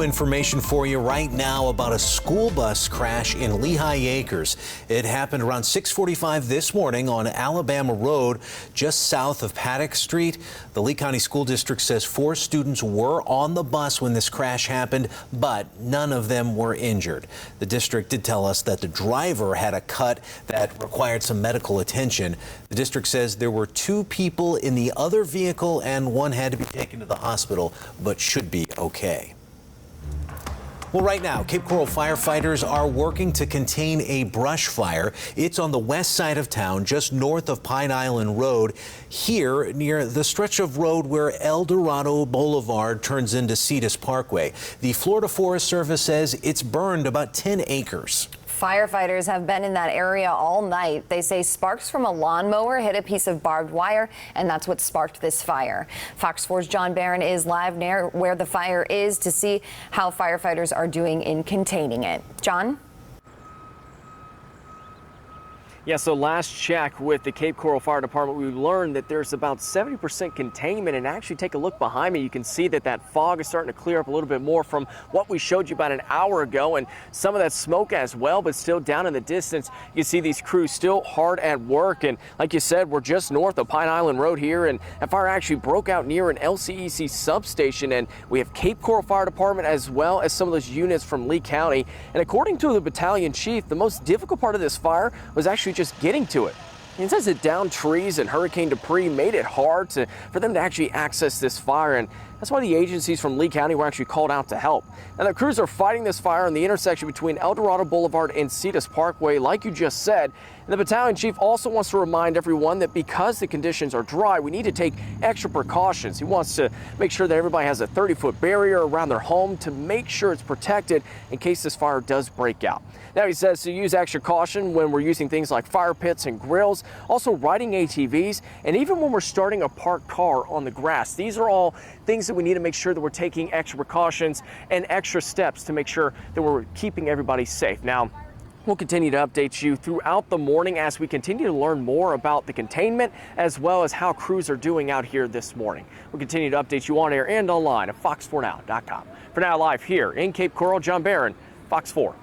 new information for you right now about a school bus crash in Lehigh Acres. It happened around 6:45 this morning on Alabama Road, just south of Paddock Street. The Lee County School District says 4 students were on the bus when this crash happened, but none of them were injured. The district did tell us that the driver had a cut that required some medical attention. The district says there were 2 people in the other vehicle and one had to be taken to the hospital, but should be okay. Well, right now, Cape Coral Firefighters are working to contain a brush fire. It's on the west side of town, just north of Pine Island Road, here near the stretch of road where Dorado Blvd turns into Cetus Parkway. The Florida Forest Service says it's burned about 10 acres. Firefighters have been in that area all night. They say sparks from a lawnmower hit a piece of barbed wire, and that's what sparked this fire. Fox 4's John Barron is live near where the fire is to see how firefighters are doing in containing it. John? Yeah, so last check with the Cape Coral Fire Department, we learned that there's about 70% containment, and actually take a look behind me. You can see that that fog is starting to clear up a little bit more from what we showed you about an hour ago, and some of that smoke as well, but still down in the distance. You see these crews still hard at work, and like you said, we're just north of Pine Island Road here, and that fire actually broke out near an LCEC substation, and we have Cape Coral Fire Department as well as some of those units from Lee County. And according to the battalion chief, the most difficult part of this fire was actually just getting to it. He says that downed trees and hurricane debris made it hard for them to actually access this fire, and that's why the agencies from Lee County were actually called out to help. Now, the crews are fighting this fire on the intersection between Dorado Blvd and Cetus Parkway, like you just said. And the battalion chief also wants to remind everyone that because the conditions are dry, we need to take extra precautions. He wants to make sure that everybody has a 30-foot barrier around their home to make sure it's protected in case this fire does break out. Now, he says to use extra caution when we're using things like fire pits and grills, also riding ATVs, and even when we're starting a parked car on the grass. These are all things that we need to make sure that we're taking extra precautions and extra steps to make sure that we're keeping everybody safe. Now, we'll continue to update you throughout the morning as we continue to learn more about the containment as well as how crews are doing out here this morning. We'll continue to update you on air and online at fox4now.com. For now, live here in Cape Coral, John Barron, Fox 4.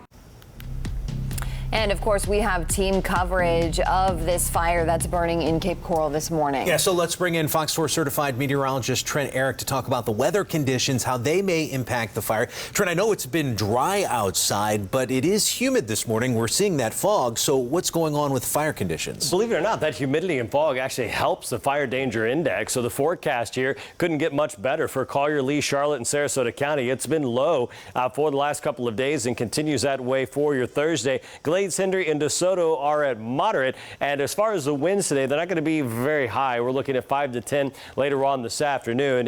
And of course, we have team coverage of this fire that's burning in Cape Coral this morning. Yeah, so let's bring in Fox 4 certified meteorologist Trent Eric to talk about the weather conditions, how they may impact the fire. Trent, I know it's been dry outside, but it is humid this morning. We're seeing that fog. So what's going on with fire conditions? Believe it or not, that humidity and fog actually helps the fire danger index. So the forecast here couldn't get much better for Collier, Lee, Charlotte, and Sarasota County. It's been low for the last couple of days and continues that way for your Thursday. Glades, Hendry, and DeSoto are at moderate. And as far as the winds today, they're not going to be very high. We're looking at 5 to 10 later on this afternoon. And